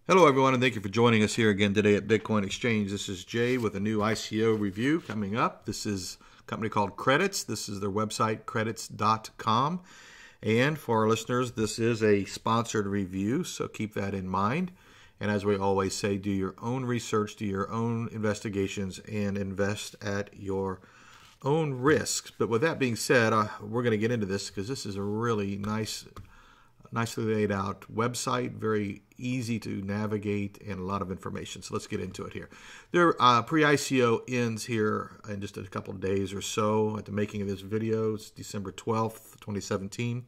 Hello, everyone, and thank you for joining us here again today at Bitcoin Exchange. This is Jay with a new ICO review coming up. This is a company called Credits. This is their website, credits.com. And for our listeners, this is a sponsored review, so keep that in mind. And as we always say, do your own research, do your own investigations, and invest at your own risks. But with that being said, we're going to get into this because this is a really nicely laid out website, very easy to navigate, and a lot of information. So let's get into it here. Their pre-ICO ends here in just a couple of days or so at the making of this video. It's December 12th, 2017.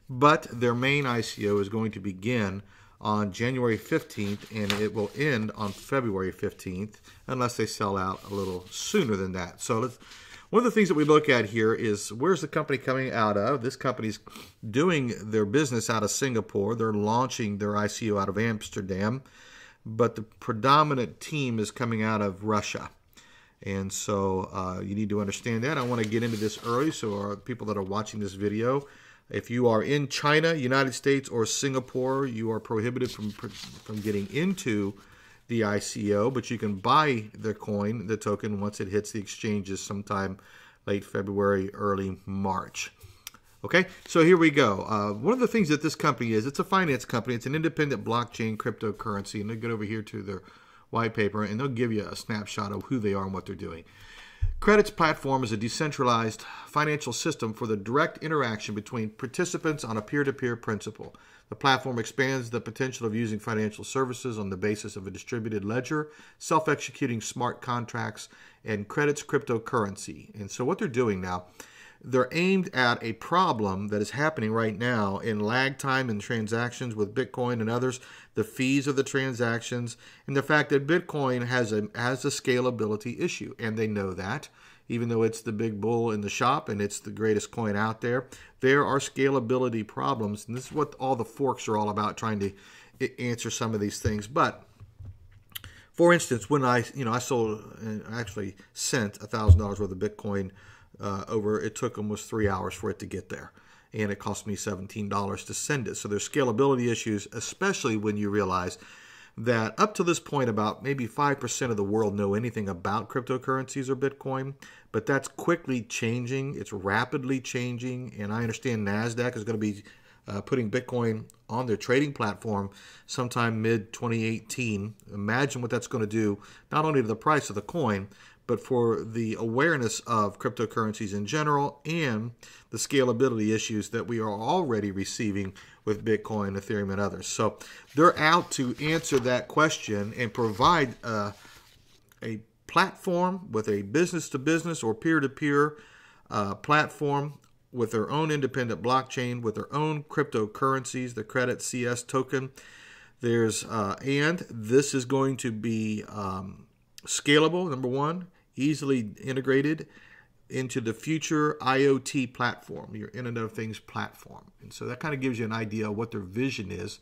But their main ICO is going to begin on January 15th, and it will end on February 15th, unless they sell out a little sooner than that. So one of the things that we look at here is where's the company coming out of? This company's doing their business out of Singapore. They're launching their ICO out of Amsterdam, but the predominant team is coming out of Russia. And so you need to understand that. I want to get into this early, so our people that are watching this video, if you are in China, United States, or Singapore, you are prohibited from getting into the ICO, but you can buy the coin, the token, once it hits the exchanges sometime late February, early March. Okay, so here we go. One of the things that this company is, it's a finance company. It's an independent blockchain cryptocurrency, and they'll get over here to their white paper, and they'll give you a snapshot of who they are and what they're doing. Credits platform is a decentralized financial system for the direct interaction between participants on a peer-to-peer principle. The platform expands the potential of using financial services on the basis of a distributed ledger, self-executing smart contracts, and Credits cryptocurrency. And so what they're doing now, they're aimed at a problem that is happening right now in lag time in transactions with Bitcoin and others, the fees of the transactions, and the fact that Bitcoin has a scalability issue. And they know that. Even though it's the big bull in the shop and it's the greatest coin out there, there are scalability problems. And this is what all the forks are all about, trying to answer some of these things. But for instance, when I sold and actually sent $1,000 worth of Bitcoin over, it took almost 3 hours for it to get there. And it cost me $17 to send it. So there's scalability issues, especially when you realize that up to this point, about maybe 5% of the world know anything about cryptocurrencies or Bitcoin, but that's quickly changing. It's rapidly changing, and I understand NASDAQ is going to be putting Bitcoin on their trading platform sometime mid-2018. Imagine what that's going to do, not only to the price of the coin, but for the awareness of cryptocurrencies in general and the scalability issues that we are already receiving with Bitcoin, Ethereum, and others. So they're out to answer that question and provide a platform with a business-to-business or peer-to-peer platform with their own independent blockchain, with their own cryptocurrencies, the Credit CS token. And this is going to be scalable, number one, easily integrated into the future IoT platform, your Internet of Things platform. And so that kind of gives you an idea of what their vision is.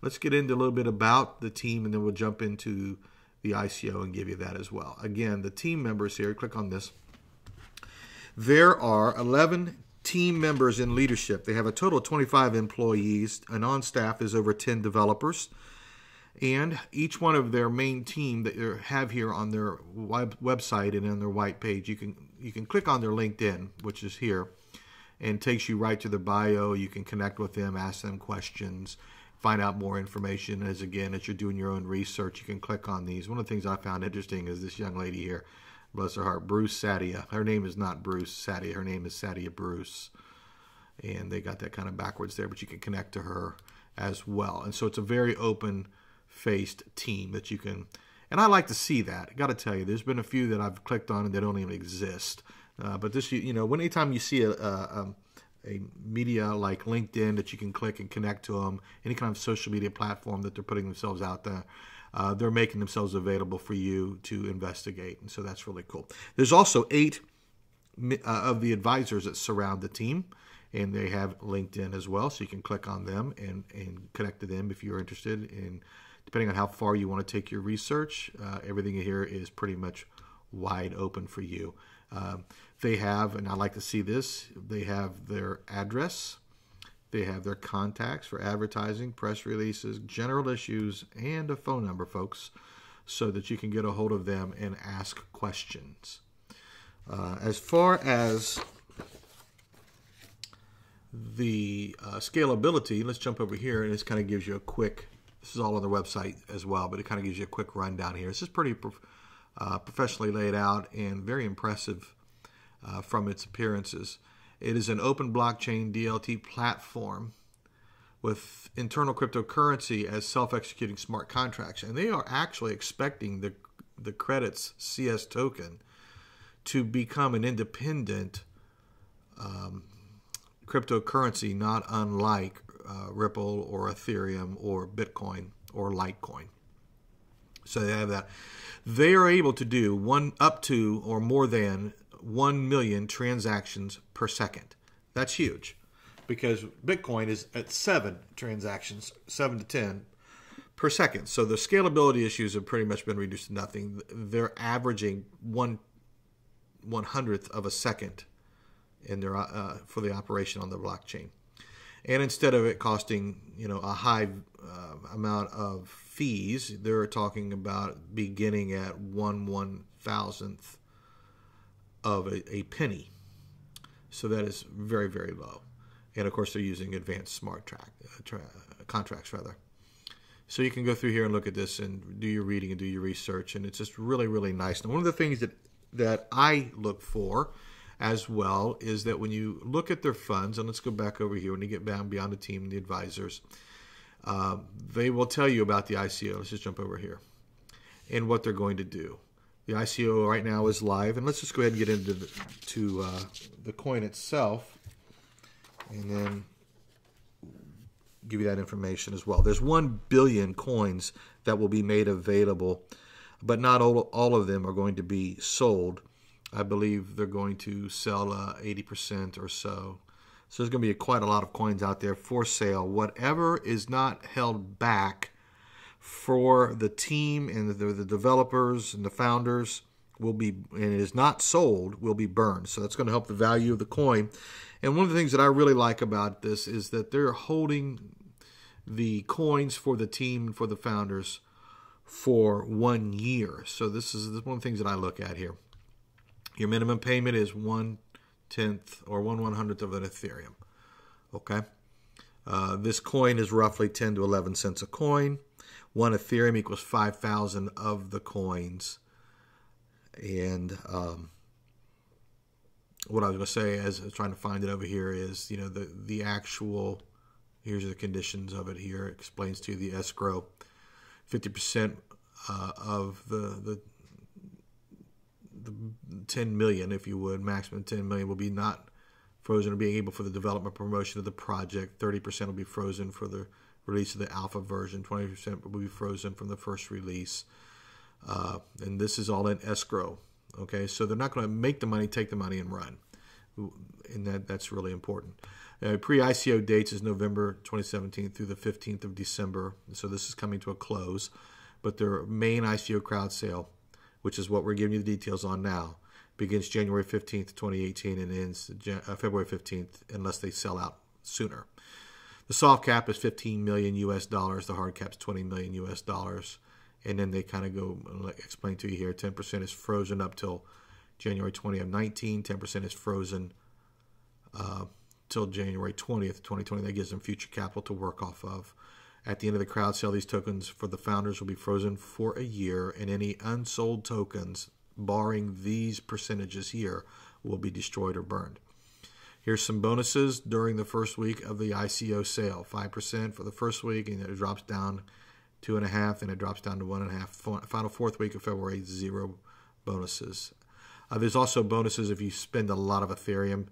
Let's get into a little bit about the team, and then we'll jump into the ICO and give you that as well. Again, the team members here, click on this. There are 11 team members in leadership. They have a total of 25 employees, and on staff is over 10 developers. And each one of their main team that they have here on their website and on their white page, you can click on their LinkedIn, which is here, and takes you right to their bio. You can connect with them, ask them questions, find out more information. As you're doing your own research, you can click on these. One of the things I found interesting is this young lady here, bless her heart, Bruce Sadia. Her name is not Bruce Sadia. Her name is Sadia Bruce. And they got that kind of backwards there, but you can connect to her as well. And so it's a very open-faced team that you can, and I like to see that. I got to tell you, there's been a few that I've clicked on and they don't even exist. But this, anytime you see a media like LinkedIn that you can click and connect to them, any kind of social media platform that they're putting themselves out there, they're making themselves available for you to investigate. And so that's really cool. There's also 8 of the advisors that surround the team, and they have LinkedIn as well, so you can click on them and connect to them if you're interested in, depending on how far you want to take your research. Everything here is pretty much wide open for you. They have, and I like to see this, they have their address, They have their contacts for advertising, press releases, general issues, and a phone number, folks, so that you can get a hold of them and ask questions. As far as the scalability, let's jump over here, and this kind of gives you a quick, this is all on their website as well, but it kind of gives you a quick rundown here. This is pretty professionally laid out and very impressive from its appearances. It is an open blockchain DLT platform with internal cryptocurrency as self-executing smart contracts. And they are actually expecting the credits CS token to become an independent cryptocurrency, not unlike Ripple or Ethereum or Bitcoin or Litecoin. So they have that. They are able to do up to or more than 1 million transactions per second. That's huge, because Bitcoin is at 7 transactions, 7 to 10 per second. So the scalability issues have pretty much been reduced to nothing. They're averaging 1/100th of a second in their for the operation on the blockchain. And instead of it costing a high amount of fees, they're talking about beginning at 1/1000th of a penny. So that is very, very low. And of course, they're using advanced smart contracts rather. So you can go through here and look at this and do your reading and do your research, and it's just really, really nice. And one of the things that I look for as well is that when you look at their funds, and let's go back over here, when you get down beyond the team and the advisors, they will tell you about the ICO. Let's just jump over here and what they're going to do. The ICO right now is live, and let's just go ahead and get into the coin itself, and then give you that information as well. There's 1 billion coins that will be made available, but not all of them are going to be sold. I believe they're going to sell 80% or so. So there's going to be quite a lot of coins out there for sale. Whatever is not held back for the team and the developers and the founders will be, and it is not sold, will be burned. So that's going to help the value of the coin. And one of the things that I really like about this is that they're holding the coins for the team and for the founders for 1 year. So this is one of the things that I look at here. Your minimum payment is 1/10 or 1/100th of an Ethereum. Okay. This coin is roughly 10 to 11 cents a coin. 1 Ethereum equals 5,000 of the coins. And what I was going to say, as I was trying to find it over here, is the actual. Here's the conditions of it. Here it explains to you the escrow. 50% of the 10 million, if you would, maximum 10 million, will be not frozen or being able for the development promotion of the project. 30% will be frozen for the release of the alpha version. 20% will be frozen from the first release. And this is all in escrow. Okay, so they're not going to make the money, take the money, and run. And that's really important. Pre-ICO dates is November 2017 through the 15th of December. So this is coming to a close. But their main ICO crowd sale, which is what we're giving you the details on now, begins January 15th, 2018 and ends February 15th unless they sell out sooner. The soft cap is $15 million US. The hard cap is $20 million US. And then they kind of go explain to you here, 10% is frozen up till January 20th of 19. 10% is frozen till January 20th, 2020. That gives them future capital to work off of. At the end of the crowd sale, these tokens for the founders will be frozen for a year, and any unsold tokens, barring these percentages here, will be destroyed or burned. Here's some bonuses during the first week of the ICO sale. 5% for the first week, and it drops down 2.5%, and it drops down to 1.5%. Final fourth week of February, 0 bonuses. There's also bonuses if you spend a lot of Ethereum.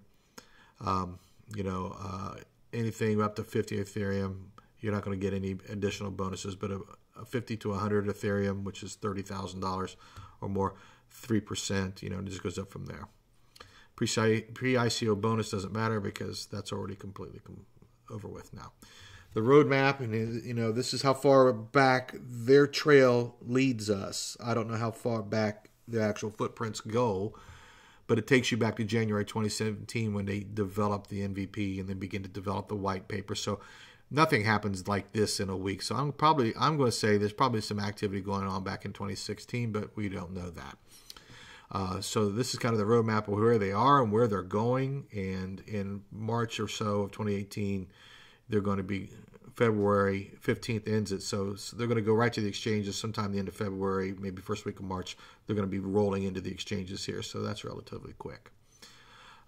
Anything up to 50 Ethereum, you're not going to get any additional bonuses, but a 50 to 100 Ethereum, which is $30,000 or more, 3%, it just goes up from there. Pre-ICO bonus doesn't matter because that's already completely over with now. The roadmap, and this is how far back their trail leads us. I don't know how far back the actual footprints go, but it takes you back to January 2017 when they developed the MVP and then begin to develop the white paper. So nothing happens like this in a week. So I'm going to say there's probably some activity going on back in 2016, but we don't know that. So this is kind of the roadmap of where they are and where they're going. And in March or so of 2018, they're going to be February 15th ends it. So they're going to go right to the exchanges sometime the end of February, maybe first week of March. They're going to be rolling into the exchanges here. So that's relatively quick.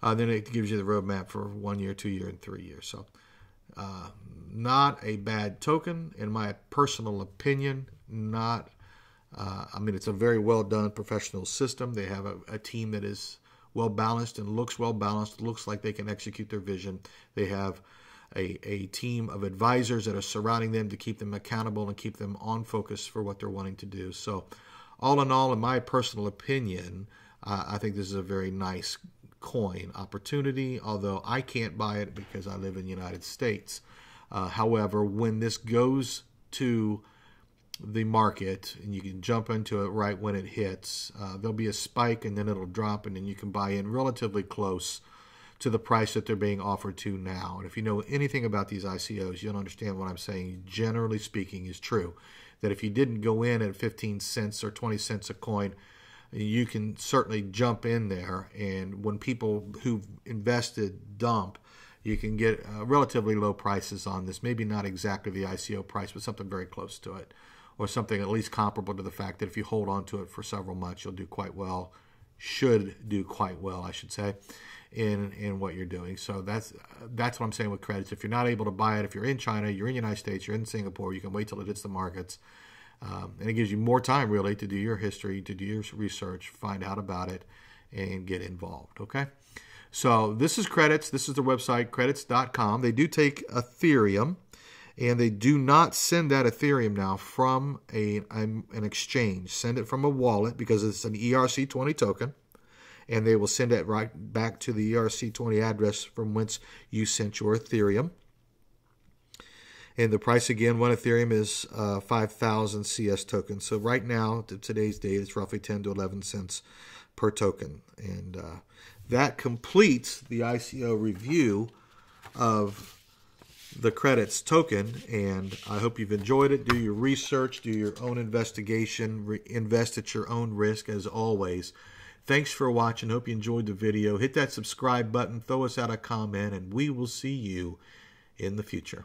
Then it gives you the roadmap for 1 year, 2 year, and 3 years. So not a bad token, in my personal opinion. Not, I mean, it's a very well done professional system. They have a team that is well balanced and looks well balanced. Looks like they can execute their vision. They have a team of advisors that are surrounding them to keep them accountable and keep them on focus for what they're wanting to do. So all in all, in my personal opinion, I think this is a very nice coin opportunity, although I can't buy it because I live in the United States. However, when this goes to the market and you can jump into it right when it hits, there'll be a spike and then it'll drop, and then you can buy in relatively close to the price that they're being offered to now. And if you know anything about these ICOs, you'll understand what I'm saying, generally speaking, is true. That if you didn't go in at 15 cents or 20 cents a coin, you can certainly jump in there. And when people who've invested dump, you can get relatively low prices on this. Maybe not exactly the ICO price, but something very close to it. Or something at least comparable to the fact that if you hold on to it for several months, you'll do quite well. Should do quite well, I should say, in what you're doing. So that's what I'm saying with credits. If you're not able to buy it, if you're in China, you're in the United States, you're in Singapore, you can wait till it hits the markets. And it gives you more time, really, to do your history, to do your research, find out about it, and get involved, okay? So this is Credits. This is the website, credits.com. They do take Ethereum, and they do not send that Ethereum now from an exchange. Send it from a wallet because it's an ERC20 token, and they will send it right back to the ERC20 address from whence you sent your Ethereum. And the price, again, one Ethereum is 5,000 CS tokens. So right now, to today's date, it's roughly 10 to 11 cents per token. And that completes the ICO review of the Credits token. And I hope you've enjoyed it. Do your research, do your own investigation, invest at your own risk, as always. Thanks for watching. Hope you enjoyed the video. Hit that subscribe button, throw us out a comment, and we will see you in the future.